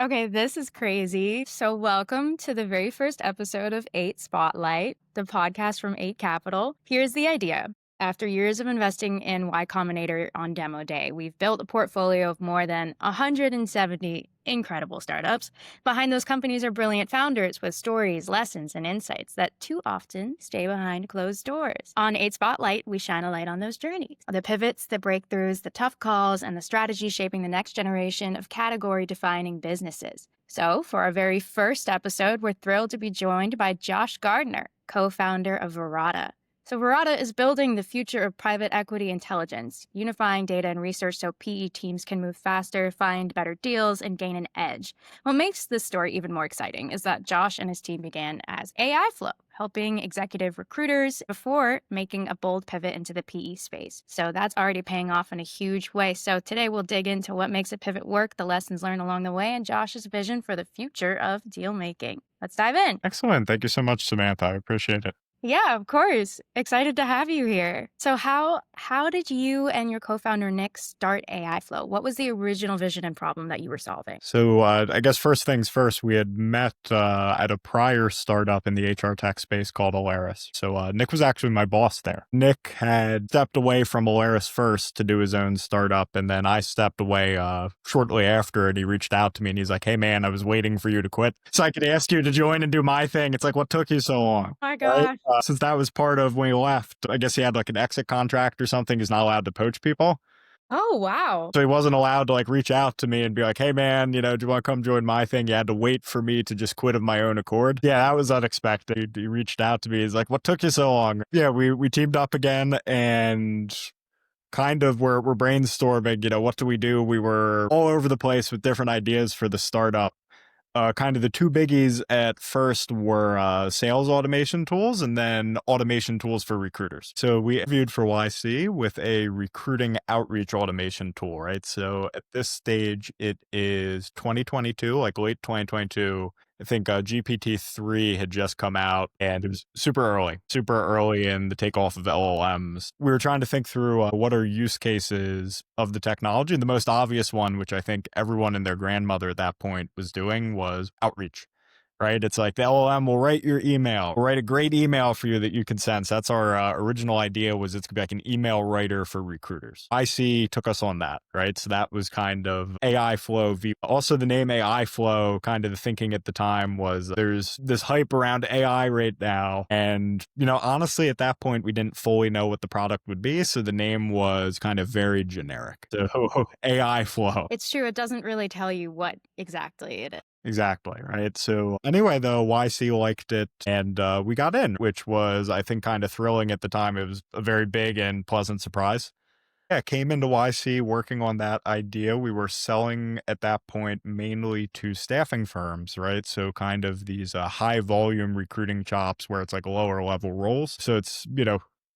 Okay, this is crazy. So, welcome to the very first episode of 8 Spotlight, the podcast from 8 Capital. Here's the idea. After years of investing in Y Combinator on demo day, we've built a portfolio of more than 170 incredible startups. Behind those companies are brilliant founders with stories, lessons, and insights that too often stay behind closed doors. On 8 Spotlight, we shine a light on those journeys, the pivots, the breakthroughs, the tough calls, and the strategies shaping the next generation of category-defining businesses. So, for our very first episode, we're thrilled to be joined by Josh Gardner, co-founder of Verata. So Verata is building the future of private equity intelligence, unifying data and research so PE teams can move faster, find better deals, and gain an edge. What makes this story even more exciting is that Josh and his team began as AI Flow, helping executive recruiters before making a bold pivot into the PE space. So that's already paying off in a huge way. So today we'll dig into what makes a pivot work, the lessons learned along the way, and Josh's vision for the future of deal making. Let's dive in. Excellent. Thank you so much, Samantha. I appreciate it. Yeah, of course. Excited to have you here. So how did you and your co-founder Nick start AI Flow? What was the original vision and problem that you were solving? So I guess first things first, we had met at a prior startup in the HR tech space called Alaris. So Nick was actually my boss there. Nick had stepped away from Alaris first to do his own startup, and then I stepped away shortly after, and he reached out to me and he's like, "Hey man, I was waiting for you to quit so I could ask you to join and do my thing." It's like, what took you so long? Oh my Right? gosh. Since that was part of when he left, I guess he had like an exit contract or something. He's not allowed to poach people. Oh, wow. So he wasn't allowed to like reach out to me and be like, "Hey man, do you want to come join my thing?" He had to wait for me to just quit of my own accord. Yeah, that was unexpected. He reached out to me. He's like, "What took you so long?" Yeah, we teamed up again and kind of we're brainstorming, what do we do? We were all over the place with different ideas for the startup. Kind of the two biggies at first were sales automation tools and then automation tools for recruiters. So we interviewed for YC with a recruiting outreach automation tool, right? So at this stage, it is 2022, like late 2022. I think GPT-3 had just come out and it was super early in the takeoff of LLMs. We were trying to think through what are use cases of the technology. And the most obvious one, which I think everyone and their grandmother at that point was doing, was outreach. Right? It's like the LLM will write your email, will write a great email for you that you can send. So that's our original idea was it's going to be like an email writer for recruiters. IC took us on that, right? So that was kind of AI Flow. Also, the name AI Flow, kind of the thinking at the time was there's this hype around AI right now. And, honestly, at that point, we didn't fully know what the product would be. So the name was kind of very generic. So AI Flow. It's true. It doesn't really tell you what exactly it is. Exactly. Right. So anyway, though, YC liked it and we got in, which was, I think, kind of thrilling at the time. It was a very big and pleasant surprise. Yeah, came into YC working on that idea. We were selling at that point mainly to staffing firms, right? So kind of these high volume recruiting chops where it's like lower level roles. So it's,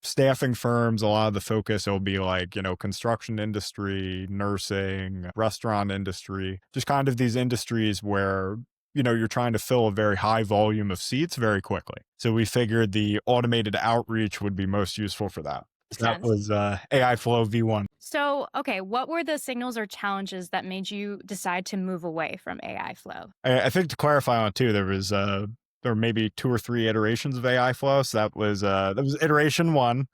staffing firms, a lot of the focus will be like, construction industry, nursing, restaurant industry, just kind of these industries where, you're trying to fill a very high volume of seats very quickly. So we figured the automated outreach would be most useful for that. That Sense. was AI Flow V1. So, okay, what were the signals or challenges that made you decide to move away from AI Flow? I think to clarify on it too, there were maybe two or three iterations of AI Flow. So that was iteration one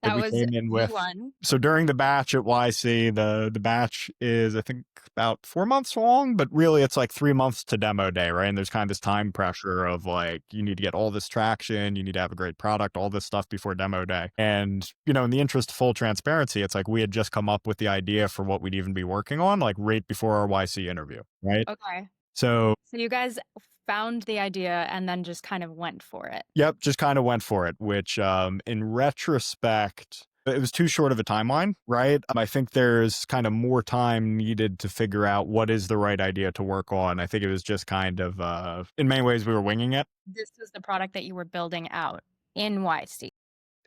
that That we was came in with. V1. So during the batch at YC, the batch is I think about 4 months long, but really it's like 3 months to demo day, right? And there's kind of this time pressure of like you need to get all this traction, you need to have a great product, all this stuff before demo day. And in the interest of full transparency, it's like we had just come up with the idea for what we'd even be working on, like right before our YC interview, right? Okay. So So you guys found the idea and then just kind of went for it. yep, just kind of went for it, which in retrospect, it was too short of a timeline, right? I think there's kind of more time needed to figure out what is the right idea to work on. I think it was just kind of, in many ways, we were winging it. This was the product that you were building out in YC.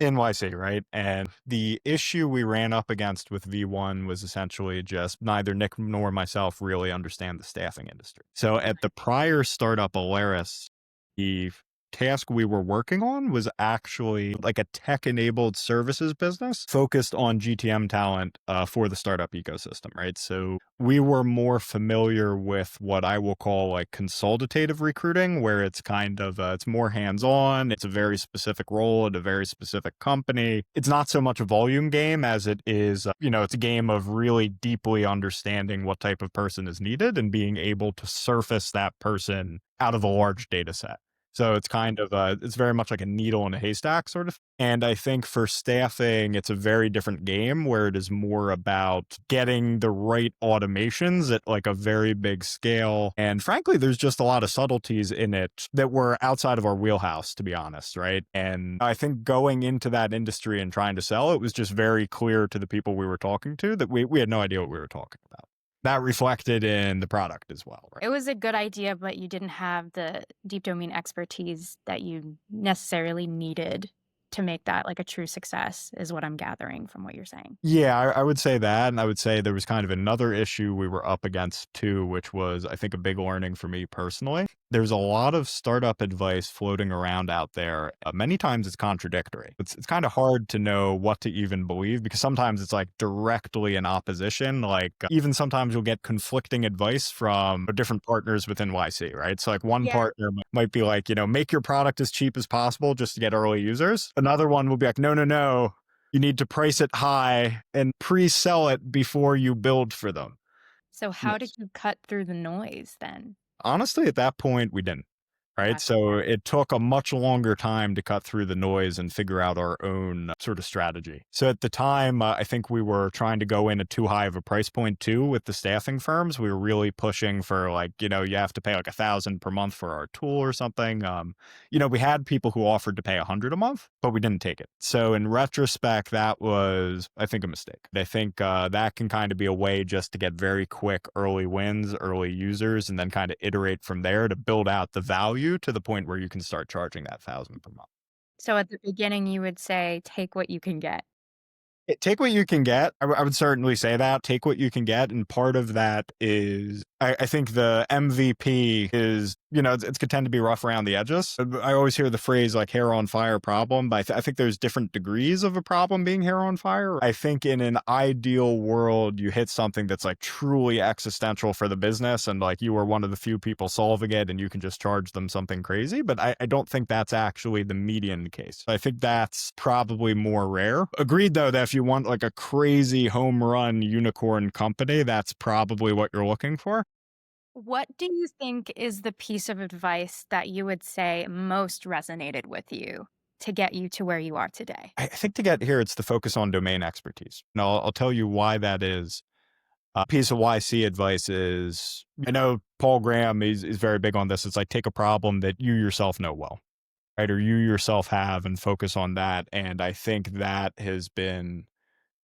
NYC, right? And the issue we ran up against with V1 was essentially just neither Nick nor myself really understand the staffing industry. So at the prior startup, Alaris, the task we were working on was actually like a tech-enabled services business focused on GTM talent for the startup ecosystem, right? So we were more familiar with what I will call like consultative recruiting, where it's kind of it's more hands-on. It's a very specific role at a very specific company. It's not so much a volume game as it is, it's a game of really deeply understanding what type of person is needed and being able to surface that person out of a large data set. So it's kind of it's very much like a needle in a haystack sort of. And I think for staffing, it's a very different game where it is more about getting the right automations at like a very big scale. And frankly, there's just a lot of subtleties in it that were outside of our wheelhouse, to be honest, right? And I think going into that industry and trying to sell, it was just very clear to the people we were talking to that we had no idea what we were talking about. That reflected in the product as well, right? It was a good idea, but you didn't have the deep domain expertise that you necessarily needed to make that like a true success, is what I'm gathering from what you're saying. Yeah, I would say that. And I would say there was kind of another issue we were up against too, which was, I think, a big learning for me personally. There's a lot of startup advice floating around out there. Many times it's contradictory. It's kind of hard to know what to even believe because sometimes it's like directly in opposition. Like even sometimes you'll get conflicting advice from different partners within YC, right? So like one Yeah. partner might be like, make your product as cheap as possible just to get early users. Another one will be like, no, no, no. You need to price it high and pre-sell it before you build for them. So how did Yes. you cut through the noise then? Honestly, at that point, we didn't. Right. Gotcha. So it took a much longer time to cut through the noise and figure out our own sort of strategy. So at the time, I think we were trying to go in at too high of a price point too with the staffing firms. We were really pushing for like, you have to pay like $1,000 per month for our tool or something. We had people who offered to pay $100 a month, but we didn't take it. So in retrospect, that was, I think, a mistake. I think that can kind of be a way just to get very quick early wins, early users, and then kind of iterate from there to build out the value to the point where you can start charging that $1,000 per month. So at the beginning, you would say, take what you can get. Take what you can get. I would certainly say that. Take what you can get. And part of that is, I think the MVP is, it could tend to be rough around the edges. I always hear the phrase like hair on fire problem, but I think there's different degrees of a problem being hair on fire. I think in an ideal world, you hit something that's like truly existential for the business and like you are one of the few people solving it and you can just charge them something crazy. But I don't think that's actually the median case. I think that's probably more rare. Agreed, though, that if you want like a crazy home run unicorn company, that's probably what you're looking for. What do you think is the piece of advice that you would say most resonated with you to get you to where you are today? I think to get here, it's the focus on domain expertise. And I'll tell you why that is. A piece of YC advice is, I know Paul Graham is very big on this. It's like take a problem that you yourself know well, right? Or you yourself have and focus on that. And I think that has been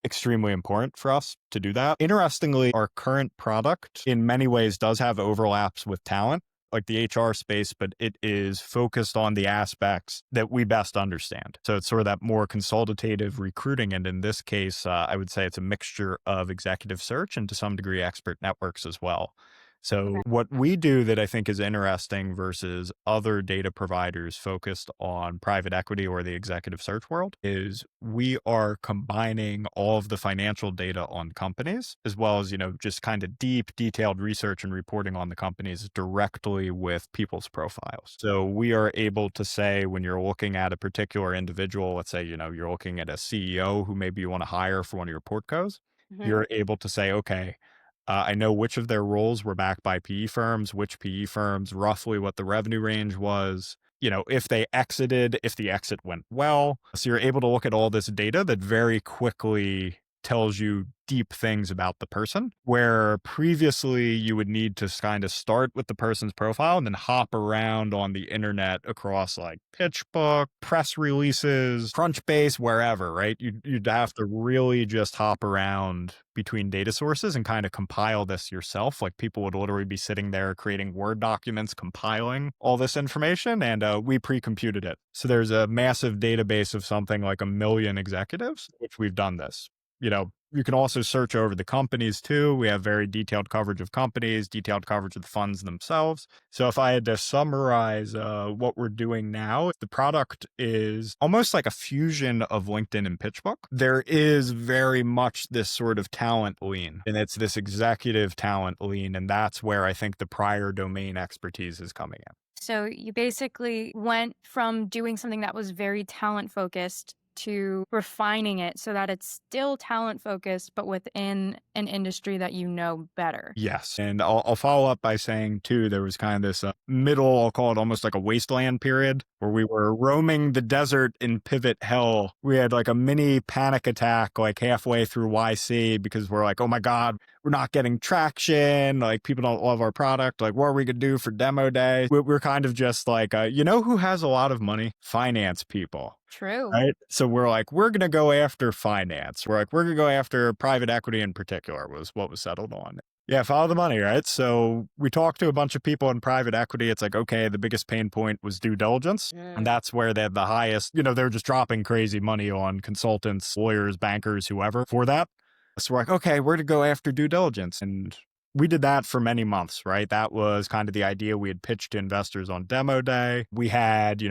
extremely important for us to do that. Interestingly, our current product in many ways does have overlaps with talent, like the HR space, but it is focused on the aspects that we best understand. So it's sort of that more consultative recruiting. And in this case, I would say it's a mixture of executive search and to some degree expert networks as well. So what we do that I think is interesting versus other data providers focused on private equity or the executive search world is we are combining all of the financial data on companies as well as, just kind of deep, detailed research and reporting on the companies directly with people's profiles. So we are able to say when you're looking at a particular individual, let's say, you're looking at a CEO who maybe you want to hire for one of your portcos, Mhm. you're able to say, okay, I know which of their roles were backed by PE firms, which PE firms, roughly what the revenue range was, if they exited, if the exit went well. So you're able to look at all this data that very quickly tells you deep things about the person, where previously you would need to kind of start with the person's profile and then hop around on the internet across like PitchBook, press releases, Crunchbase, wherever, right? You'd have to really just hop around between data sources and kind of compile this yourself. Like people would literally be sitting there creating Word documents, compiling all this information, and we pre-computed it. So there's a massive database of something like 1 million executives, which we've done this. You can also search over the companies too. We have very detailed coverage of companies, detailed coverage of the funds themselves. So if I had to summarize what we're doing now, the product is almost like a fusion of LinkedIn and PitchBook. There is very much this sort of talent lean, and it's this executive talent lean. And that's where I think the prior domain expertise is coming in. So you basically went from doing something that was very talent focused to refining it so that it's still talent focused, but within an industry that you know better. Yes. And I'll follow up by saying, too, there was kind of this middle, I'll call it almost like a wasteland period where we were roaming the desert in pivot hell. We had like a mini panic attack like halfway through YC because we're like, oh my God, we're not getting traction. Like people don't love our product. Like, what are we going to do for demo day? We're kind of just like, you know who has a lot of money? Finance people. True. Right. So we're like, we're going to go after finance. We're like, we're going to go after private equity in particular was what was settled on. Yeah, follow the money, right? So we talked to a bunch of people in private equity. It's like, okay, the biggest pain point was due diligence. And that's where they had the highest, they're just dropping crazy money on consultants, lawyers, bankers, whoever for that. So we're like, okay, we're to go after due diligence. And we did that for many months, right? That was kind of the idea we had pitched to investors on demo day. We had,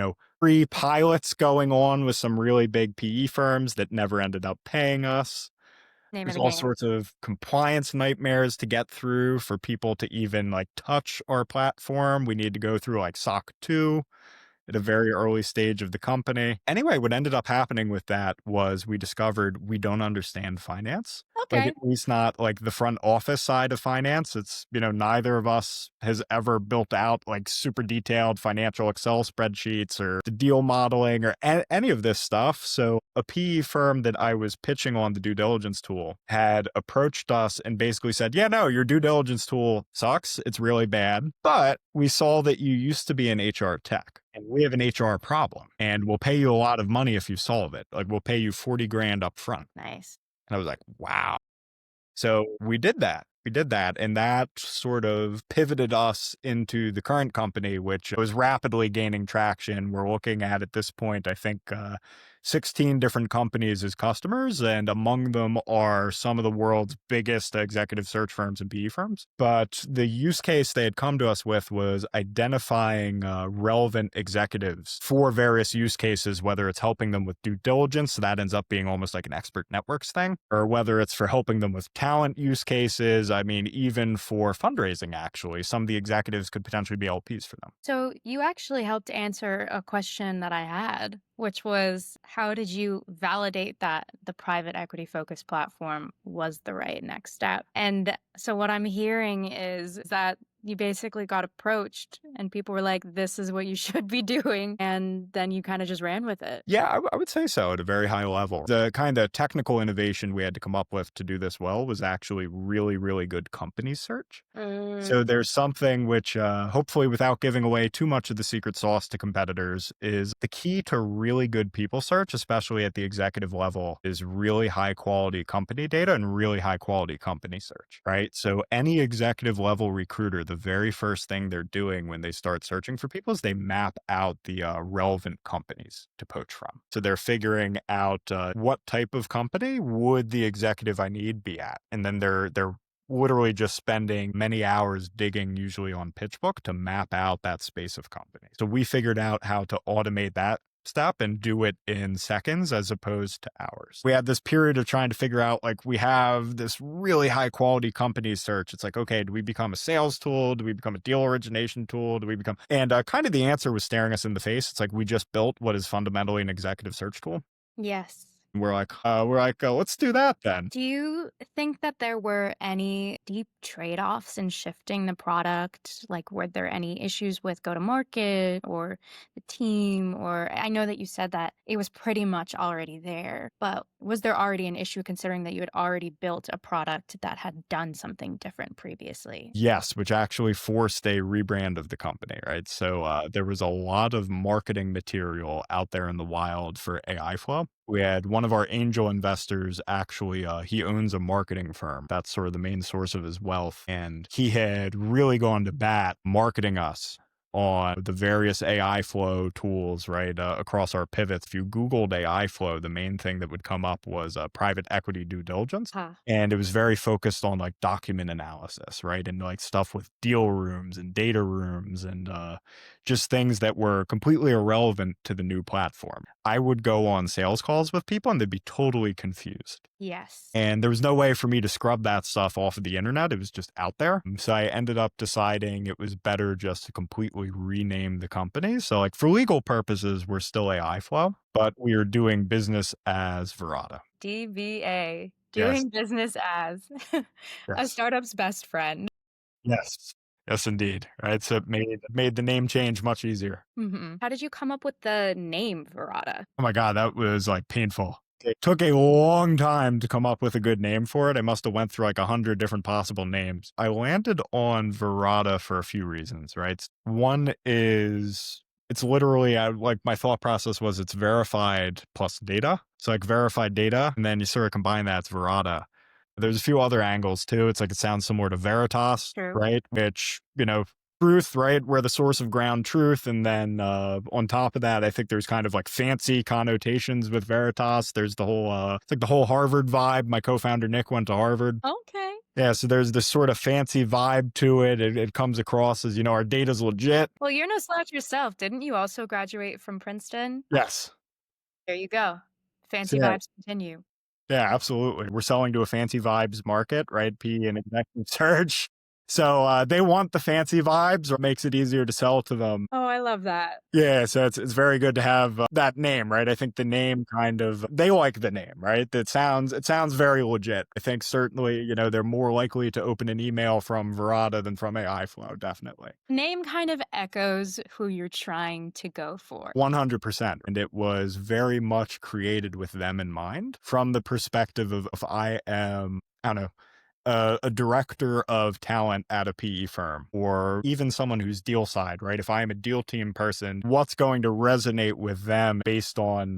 free pilots going on with some really big PE firms that never ended up paying us. Name of There's the all game. sorts of compliance nightmares to get through for people to even like touch our platform. We need to go through like SOC 2 at a very early stage of the company. Anyway, what ended up happening with that was we discovered we don't understand finance. Like Okay. at least not like the front office side of finance. It's, neither of us has ever built out like super detailed financial Excel spreadsheets or the deal modeling or any of this stuff. So a PE firm that I was pitching on the due diligence tool had approached us and basically said, yeah, no, your due diligence tool sucks. It's really bad. But we saw that you used to be in HR tech. And we have an HR problem and we'll pay you a lot of money if you solve it. Like we'll pay you 40 grand up front. Nice. And I was like, wow. So we did that. We did that. And that sort of pivoted us into the current company, which was rapidly gaining traction. We're looking at this point, I think, 16 different companies as customers. And among them are some of the world's biggest executive search firms and PE firms. But the use case they had come to us with was identifying relevant executives for various use cases, whether it's helping them with due diligence. So that ends up being almost like an expert networks thing, or whether it's for helping them with talent use cases. I mean, even for fundraising, actually, some of the executives could potentially be LPs for them. So you actually helped answer a question that I had, which was how did you validate that the private equity focused platform was the right next step? And so what I'm hearing is that you basically got approached and people were like, this is what you should be doing. And then you kind of just ran with it. Yeah, I would say so at a very high level. The kind of technical innovation we had to come up with to do this well was actually really, really good company search. So there's something which, hopefully without giving away too much of the secret sauce to competitors, is the key to really good people search, especially at the executive level, is really high quality company data and really high quality company search, right? So any executive level recruiter, the very first thing they're doing when they start searching for people is they map out the relevant companies to poach from. So they're figuring out what type of company would the executive I need be at, and then they're literally just spending many hours digging, usually on PitchBook, to map out that space of company. So we figured out how to automate that step and do it in seconds as opposed to hours. We had this period of trying to figure out, like, we have this really high quality company search. It's like, okay, do we become a sales tool? Do we become a deal origination tool? Do we become, and kind of the answer was staring us in the face. It's like, we just built what is fundamentally an executive search tool. Yes. We're like, let's do that then. Do you think that there were any deep trade-offs in shifting the product? Like, were there any issues with go-to-market or the team? Or I know that you said that it was pretty much already there, but was there already an issue considering that you had already built a product that had done something different previously? Yes, which actually forced a rebrand of the company, right? So there was a lot of marketing material out there in the wild for AI Flow. We had one of our angel investors actually, he owns a marketing firm. That's sort of the main source of his wealth. And he had really gone to bat marketing us on the various AI flow tools, right, across our pivots. If you Googled AI flow, the main thing that would come up was private equity due diligence. Huh. And it was very focused on like document analysis, right? And like stuff with deal rooms and data rooms and just things that were completely irrelevant to the new platform. I would go on sales calls with people and they'd be totally confused. Yes. And there was no way for me to scrub that stuff off of the internet. It was just out there. So I ended up deciding it was better just to completely rename the company. So, like, for legal purposes, we're still AI Flow, but we are doing business as Verata. DBA, Yes. doing business as a Yes. startup's best friend. Yes. Yes, indeed. Right. So it made the name change much easier. How did you come up with the name Verata? Oh my God, that was like painful. It took a long time to come up with a good name for it. I must have went through like 100 different possible names. I landed on Verata for a few reasons, right? One is it's literally like my thought process was it's verified plus data. So like verified data, and then you sort of combine that, it's Verata. There's a few other angles too. It's like it sounds similar to Veritas, True. right? Which, truth, right? We're the source of ground truth. And then on top of that, I think there's kind of like fancy connotations with Veritas. There's the whole, it's like the whole Harvard vibe. My co-founder Nick went to Harvard. Okay. Yeah, so there's this sort of fancy vibe to it. It comes across as, our data's legit. Well, you're no slouch yourself. Didn't you also graduate from Princeton? Yes. There you go. So Fancy yeah, vibes continue. yeah, absolutely. We're selling to a fancy vibes market, right? P and executive search. So they want the fancy vibes, or it makes it easier to sell to them. Oh, I love that. Yeah, so it's very good to have that name, right? I think the name kind of they like the name, right? It sounds very legit. I think certainly, they're more likely to open an email from Verata than from AI Flow, definitely. Name kind of echoes who you're trying to go for. 100%. And it was very much created with them in mind from the perspective of if I am, I don't know, a director of talent at a PE firm, or even someone who's deal side, right? If I am a deal team person, what's going to resonate with them based on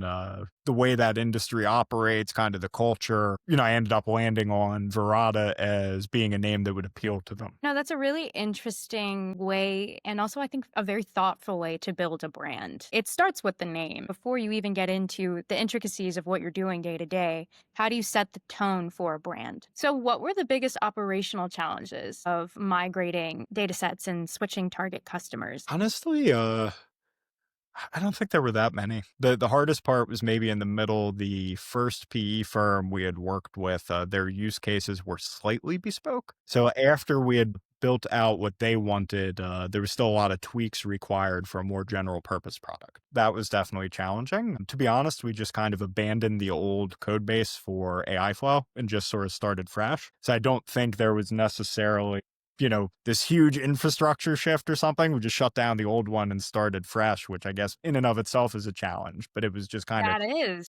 the way that industry operates, kind of the culture? I ended up landing on Verata as being a name that would appeal to them. No, that's a really interesting way, and also I think a very thoughtful way to build a brand. It starts with the name. Before you even get into the intricacies of what you're doing day to day, how do you set the tone for a brand? So, what were the biggest operational challenges of migrating data sets and switching target customers? Honestly, I don't think there were that many. The hardest part was maybe in the middle. The first PE firm we had worked with, their use cases were slightly bespoke. So after we had built out what they wanted, there was still a lot of tweaks required for a more general purpose product. That was definitely challenging. To be honest, we just kind of abandoned the old code base for AI Flow and just sort of started fresh. So I don't think there was necessarily this huge infrastructure shift or something. We just shut down the old one and started fresh, which I guess in and of itself is a challenge, but it was just kind of That is.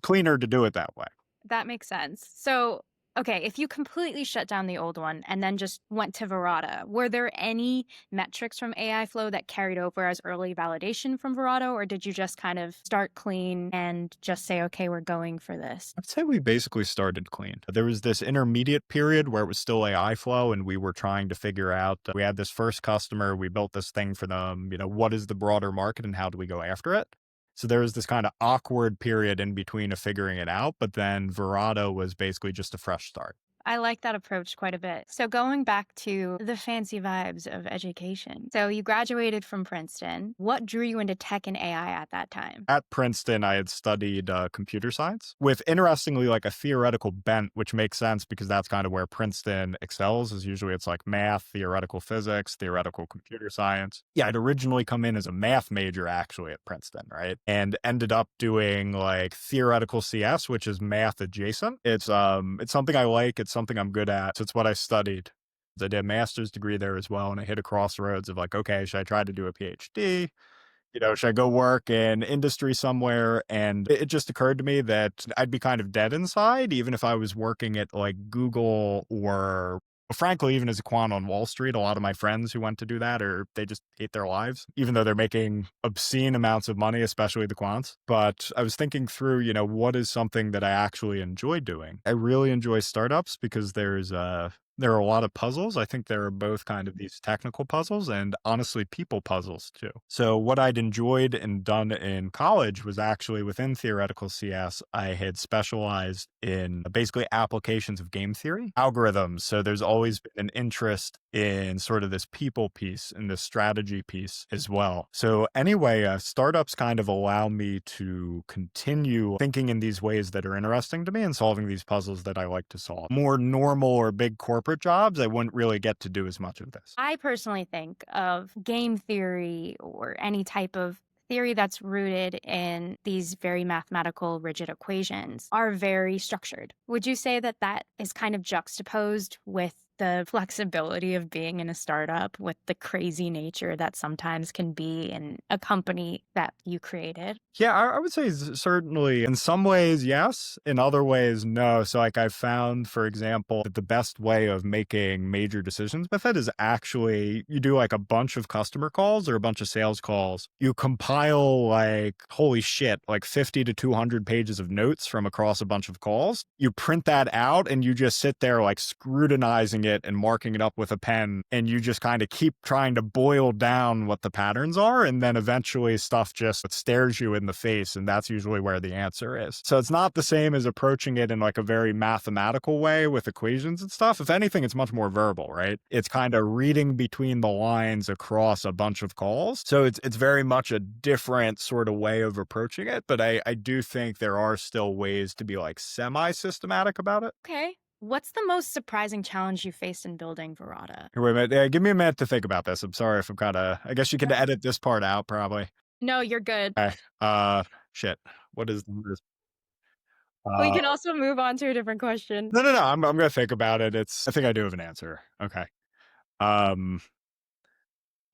cleaner to do it that way. That makes sense. So, okay, if you completely shut down the old one and then just went to Verata, were there any metrics from AI Flow that carried over as early validation from Verata, or did you just kind of start clean and just say, okay, we're going for this? I'd say we basically started clean. There was this intermediate period where it was still AI Flow and we were trying to figure out, we had this first customer, we built this thing for them, what is the broader market and how do we go after it? So there was this kind of awkward period in between of figuring it out, but then Verado was basically just a fresh start. I like that approach quite a bit. So, going back to the fancy vibes of education. So, you graduated from Princeton. What drew you into tech and AI at that time? At Princeton, I had studied computer science with, interestingly, like a theoretical bent, which makes sense because that's kind of where Princeton excels. Is usually it's like math, theoretical physics, theoretical computer science. Yeah, I'd originally come in as a math major actually at Princeton, right, and ended up doing like theoretical CS, which is math adjacent. It's something I like. It's something I'm good at. So it's what I studied. I did a master's degree there as well, and I hit a crossroads of like, okay, should I try to do a PhD? Should I go work in industry somewhere? And it just occurred to me that I'd be kind of dead inside, even if I was working at like Google or frankly, even as a quant on Wall Street. A lot of my friends who went to do that, or they just hate their lives, even though they're making obscene amounts of money, especially the quants. But I was thinking through, what is something that I actually enjoy doing? I really enjoy startups because there's There are a lot of puzzles. I think there are both kind of these technical puzzles and honestly people puzzles too. So what I'd enjoyed and done in college was actually within theoretical CS, I had specialized in basically applications of game theory, algorithms. So there's always been an interest in sort of this people piece and this strategy piece as well. So anyway, startups kind of allow me to continue thinking in these ways that are interesting to me and solving these puzzles that I like to solve. More normal or big corporate jobs, I wouldn't really get to do as much of this. I personally think of game theory or any type of theory that's rooted in these very mathematical rigid equations are very structured. Would you say that that is kind of juxtaposed with the flexibility of being in a startup with the crazy nature that sometimes can be in a company that you created? Yeah, I would say certainly in some ways, yes. In other ways, no. So, like, I've found, for example, that the best way of making major decisions with it is actually you do like a bunch of customer calls or a bunch of sales calls. You compile, like, holy shit, like 50 to 200 pages of notes from across a bunch of calls. You print that out and you just sit there, like, scrutinizing it and marking it up with a pen. And you just kind of keep trying to boil down what the patterns are. And then eventually stuff just stares you in the face, and that's usually where the answer is. So it's not the same as approaching it in like a very mathematical way with equations and stuff. If anything, it's much more verbal, right? It's kind of reading between the lines across a bunch of calls. So it's very much a different sort of way of approaching it, but I do think there are still ways to be like semi-systematic about it. Okay. What's the most surprising challenge you faced in building Verata? Here, wait a minute. Give me a minute to think about this. I'm sorry if I'm kind of, I guess you can edit this part out probably. No, you're good. Okay. Shit. What is this? We Uh, can also move on to a different question. no, no, no. I'm gonna think about it. I think I do have an answer. Okay. Um,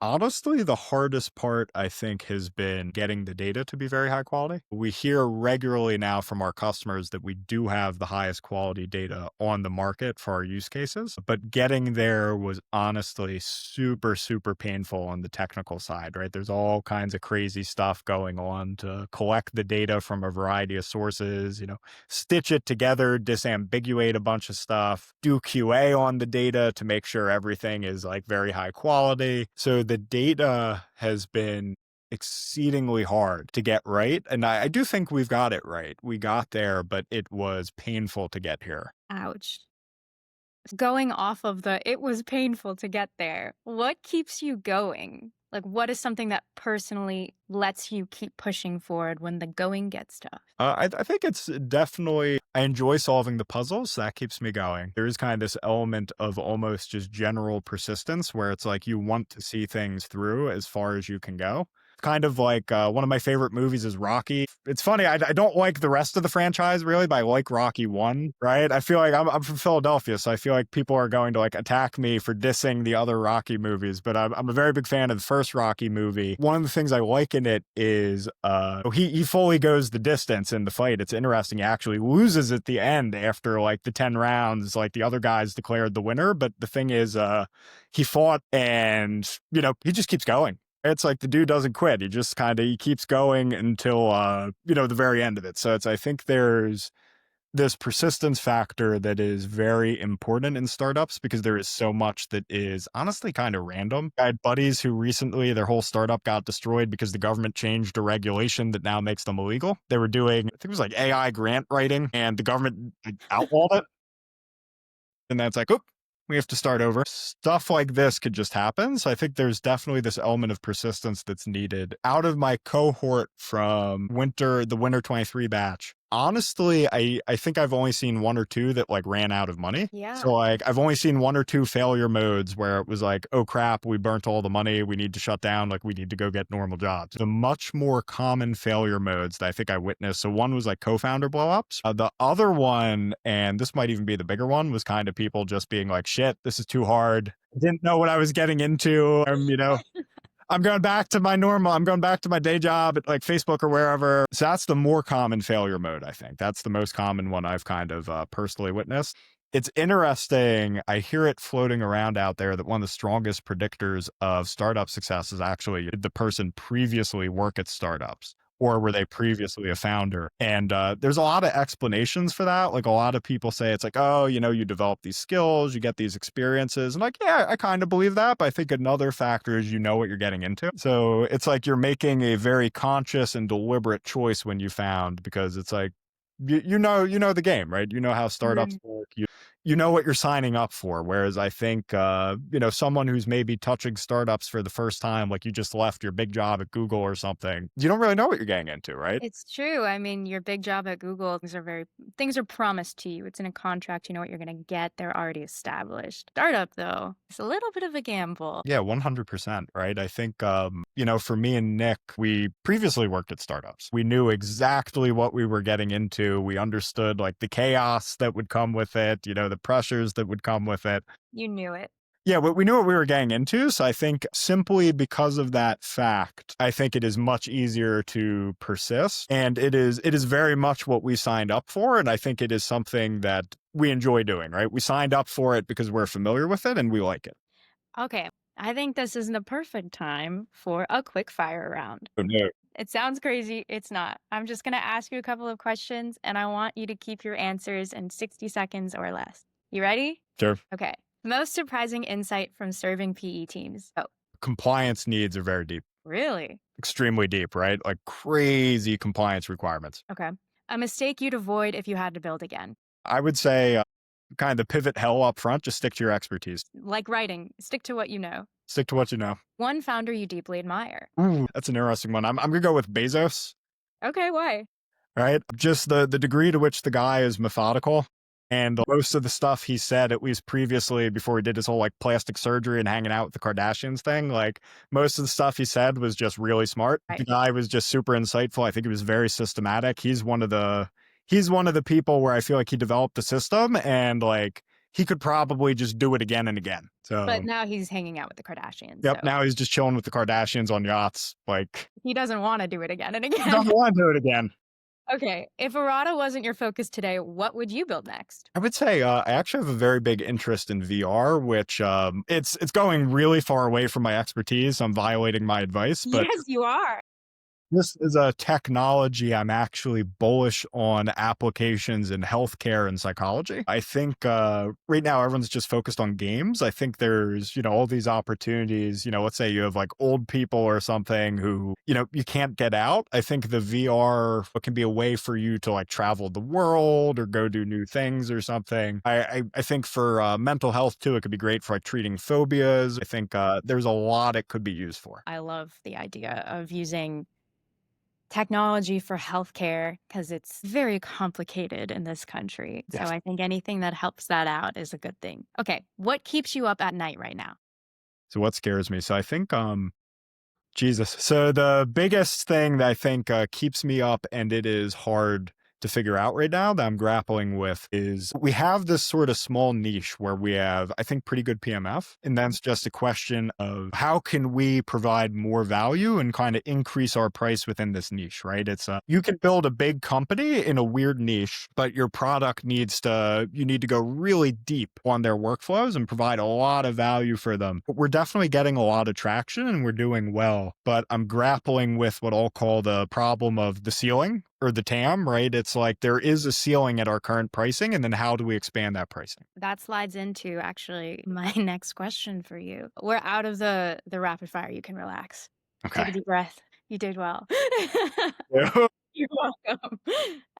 Honestly, the hardest part, I think, has been getting the data to be very high quality. We hear regularly now from our customers that we do have the highest quality data on the market for our use cases, but getting there was honestly super, super painful on the technical side, right? There's all kinds of crazy stuff going on to collect the data from a variety of sources, stitch it together, disambiguate a bunch of stuff, do QA on the data to make sure everything is like very high quality. So the data has been exceedingly hard to get right. And I do think we've got it right. We got there, but it was painful to get here. Ouch. Going off of the it was painful to get there, what keeps you going? Like, what is something that personally lets you keep pushing forward when the going gets tough? I think it's definitely, I enjoy solving the puzzles. So that keeps me going. There is kind of this element of almost just general persistence where it's like you want to see things through as far as you can go. Kind of like one of my favorite movies is Rocky. It's funny, I don't like the rest of the franchise really, but I like Rocky 1, right? I feel like I'm from Philadelphia, so I feel like people are going to like attack me for dissing the other Rocky movies, but I'm a very big fan of the first Rocky movie. One of the things I like in it is he fully goes the distance in the fight. It's interesting. He actually loses at the end after like the 10 rounds, like the other guys declared the winner. But the thing is, he fought and, he just keeps going. It's like the dude doesn't quit. He keeps going until, the very end of it. So I think there's this persistence factor that is very important in startups because there is so much that is honestly kind of random. I had buddies who recently their whole startup got destroyed because the government changed a regulation that now makes them illegal. They were doing, I think it was like AI grant writing, and the government outlawed it. And that's like, oop, we have to start over. Stuff like this could just happen. So I think there's definitely this element of persistence that's needed. Out of my cohort from the winter 23 batch, honestly, I think I've only seen one or two that like ran out of money. Yeah. So like I've only seen one or two failure modes where it was like, oh crap, we burnt all the money. We need to shut down. Like we need to go get normal jobs. The much more common failure modes that I think I witnessed. So one was like co-founder blowups. The other one, and this might even be the bigger one, was kind of people just being like, shit, this is too hard. I didn't know what I was getting into. I'm going back to I'm going back to my day job at like Facebook or wherever. So that's the more common failure mode, I think. That's the most common one I've kind of personally witnessed. It's interesting. I hear it floating around out there that one of the strongest predictors of startup success is actually did the person previously work at startups, or were they previously a founder? And there's a lot of explanations for that. Like a lot of people say it's like, oh, you develop these skills, you get these experiences. And like, yeah, I kind of believe that. But I think another factor is you know what you're getting into. So it's like you're making a very conscious and deliberate choice when you found, because it's like, you know the game, right? You know how startups work. You know what you're signing up for. Whereas I think someone who's maybe touching startups for the first time, like you just left your big job at Google or something, you don't really know what you're getting into, right? It's true. I mean, your big job at Google, things are promised to you. It's in a contract, you know what you're gonna get. They're already established. Startup though, it's a little bit of a gamble. Yeah, 100%, right? I think, for me and Nick, we previously worked at startups. We knew exactly what we were getting into. We understood like the chaos that would come with it, the pressures that would come with it. You knew it. Yeah, we knew what we were getting into. So I think simply because of that fact, I think it is much easier to persist. And it is very much what we signed up for. And I think it is something that we enjoy doing, right? We signed up for it because we're familiar with it and we like it. Okay. I think this is the perfect time for a quick fire round. Oh, no. It sounds crazy. It's not. I'm just going to ask you a couple of questions and I want you to keep your answers in 60 seconds or less. You ready? Sure. Okay. Most surprising insight from serving PE teams. Oh, Compliance needs are very deep, really? extremely deep, right? Like crazy compliance requirements. Okay. A mistake you'd avoid if you had to build again. I would say kind of the pivot hell up front, just stick to your expertise. Like writing, stick to what you know. Stick to what you know. One founder you deeply admire. Ooh, that's an interesting one. I'm going to go with Bezos, Okay, why? right? Just the degree to which the guy is methodical. And most of the stuff he said, at least previously, before he did his whole like plastic surgery and hanging out with the Kardashians thing, like most of the stuff he said was just really smart. The Right. guy was just super insightful. I think he was very systematic. He's one of the people where I feel like he developed a system and like he could probably just do it again and again. But So, now he's hanging out with the Kardashians. yep, So now he's just chilling with the Kardashians on yachts. Like, he doesn't want to do it again and he again. doesn't want to do it again. Okay. If Verata wasn't your focus today, what would you build next? I would say I actually have a very big interest in VR, which it's going really far away from my expertise. I'm violating my advice, but Yes, you are. this is a technology I'm actually bullish on applications in healthcare and psychology. I think right now everyone's just focused on games. I think there's, all these opportunities. Let's say you have like old people or something who, you can't get out. I think the VR can be a way for you to like travel the world or go do new things or something. I think for mental health too, it could be great for like treating phobias. I think there's a lot it could be used for. I love the idea of using technology for healthcare because it's very complicated in this country. So Yes. I think anything that helps that out is a good thing. Okay. What keeps you up at night right now? So what scares me? So I think Jesus. So the biggest thing that I think keeps me up and it is hard to figure out right now that I'm grappling with is we have this sort of small niche where we have, I think, pretty good PMF. And then it's just a question of how can we provide more value and kind of increase our price within this niche, right? It's you can build a big company in a weird niche, but your product you need to go really deep on their workflows and provide a lot of value for them. But we're definitely getting a lot of traction and we're doing well, but I'm grappling with what I'll call the problem of the ceiling or the TAM, right? It's like there is a ceiling at our current pricing, and then how do we expand that pricing? That slides into actually my next question for you. We're out of the rapid fire. You can relax. Take a Okay. deep breath. You did well. Yeah. You're welcome.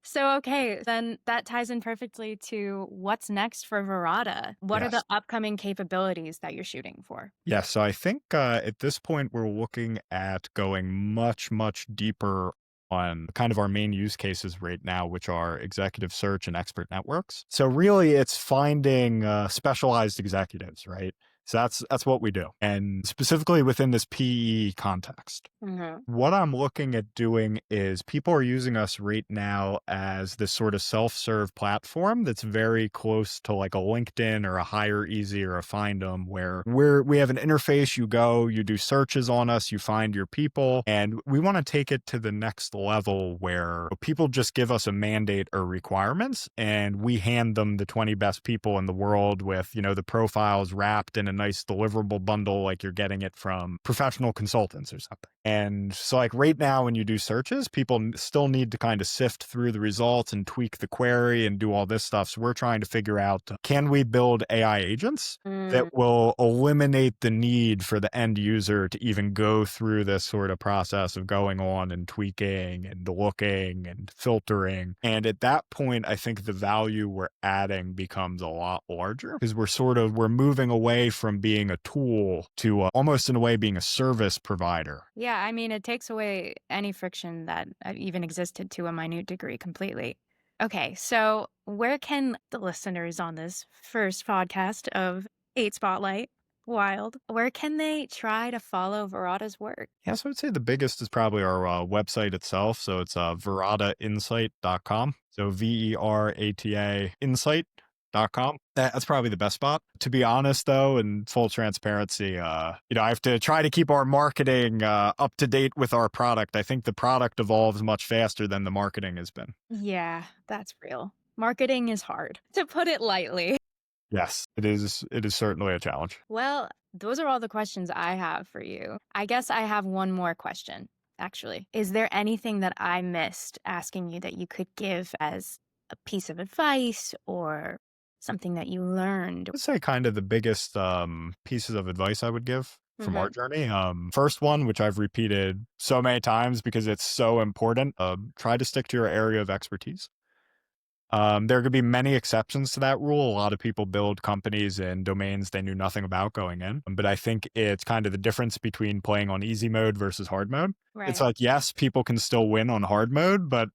So, okay, then that ties in perfectly to what's next for Verata. What are the Yes. upcoming capabilities that you're shooting for? Yeah. So I think at this point, we're looking at going much, much deeper on kind of our main use cases right now, which are executive search and expert networks. So really, it's finding specialized executives, right? So that's what we do, and specifically within this PE context. Mhm. What I'm looking at doing is people are using us right now as this sort of self-serve platform that's very close to like a LinkedIn or a Hire Easy or a Find Them, where we have an interface. You go, you do searches on us, you find your people, and we want to take it to the next level where people just give us a mandate or requirements, and we hand them the 20 best people in the world with the profiles wrapped in a nice deliverable bundle, like you're getting it from professional consultants or something. And so, like right now, when you do searches, people still need to kind of sift through the results and tweak the query and do all this stuff. So, we're trying to figure out, can we build AI agents that Mm, will eliminate the need for the end user to even go through this sort of process of going on and tweaking and looking and filtering. And at that point, I think the value we're adding becomes a lot larger because we're moving away from being a tool to almost in a way being a service provider. yeah, I mean, it takes away any friction that even existed to a minute degree completely. Okay, so where can the listeners on this first podcast of 8 Spotlight Wild, where can they try to follow Verata's work? Yeah, so I would say the biggest is probably our website itself. So it's veratainsight.com. So VERATA insight.com. That's probably the best spot. To be honest, though, in full transparency, I have to try to keep our marketing up to date with our product. I think the product evolves much faster than the marketing has been. Yeah, that's real. Marketing is hard, to put it lightly. Yes, it is. It is certainly a challenge. Well, those are all the questions I have for you. I guess I have one more question, actually. Is there anything that I missed asking you that you could give as a piece of advice or something that you learned? I'd say kind of the biggest pieces of advice I would give from our Hmm. journey. First one, which I've repeated so many times because it's so important, try to stick to your area of expertise. There could be many exceptions to that rule. A lot of people build companies in domains they knew nothing about going in. But I think it's kind of the difference between playing on easy mode versus hard mode. It's Right. like, yes, people can still win on hard mode, but,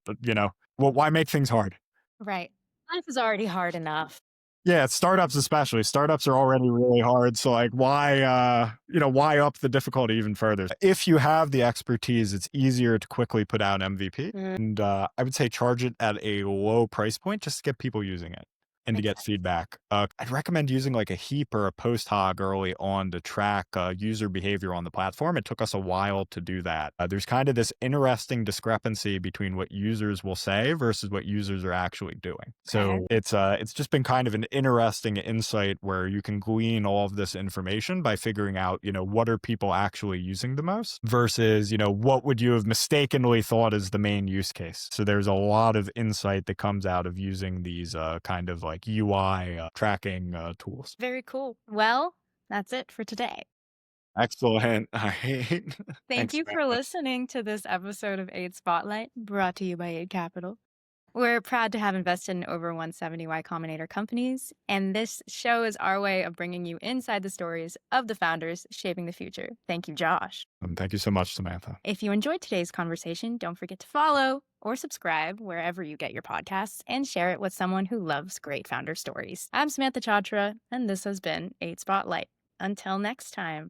well, why make things hard? Right. Life is already hard enough. Yeah, startups especially. Startups are already really hard, so, like, why up the difficulty even further? If you have the expertise, it's easier to quickly put out MVP, Mm, and, I would say charge it at a low price point just to get people using it and to makes get sense. feedback. I'd recommend using, like, a heap or a post hog early on to track, user behavior on the platform. It took us a while to do that. There's kind of this interesting discrepancy between what users will say versus what users are actually doing. Okay. So it's just been kind of an interesting insight where you can glean all of this information by figuring out, what are people actually using the most versus, what would you have mistakenly thought is the main use case. So there's a lot of insight that comes out of using these kind of like UI tracking tools. Very cool. Well, that's it for today. Excellent. I hate. Thank Thanks, you for man. listening to this episode of 8 Spotlight, brought to you by 8 Capital. We're proud to have invested in over 170 Y Combinator companies, and this show is our way of bringing you inside the stories of the founders shaping the future. Thank you, Josh. Thank you so much, Samantha. If you enjoyed today's conversation, don't forget to follow or subscribe wherever you get your podcasts and share it with someone who loves great founder stories. I'm Samantha Chatra, and this has been 8 Spotlight. Until next time.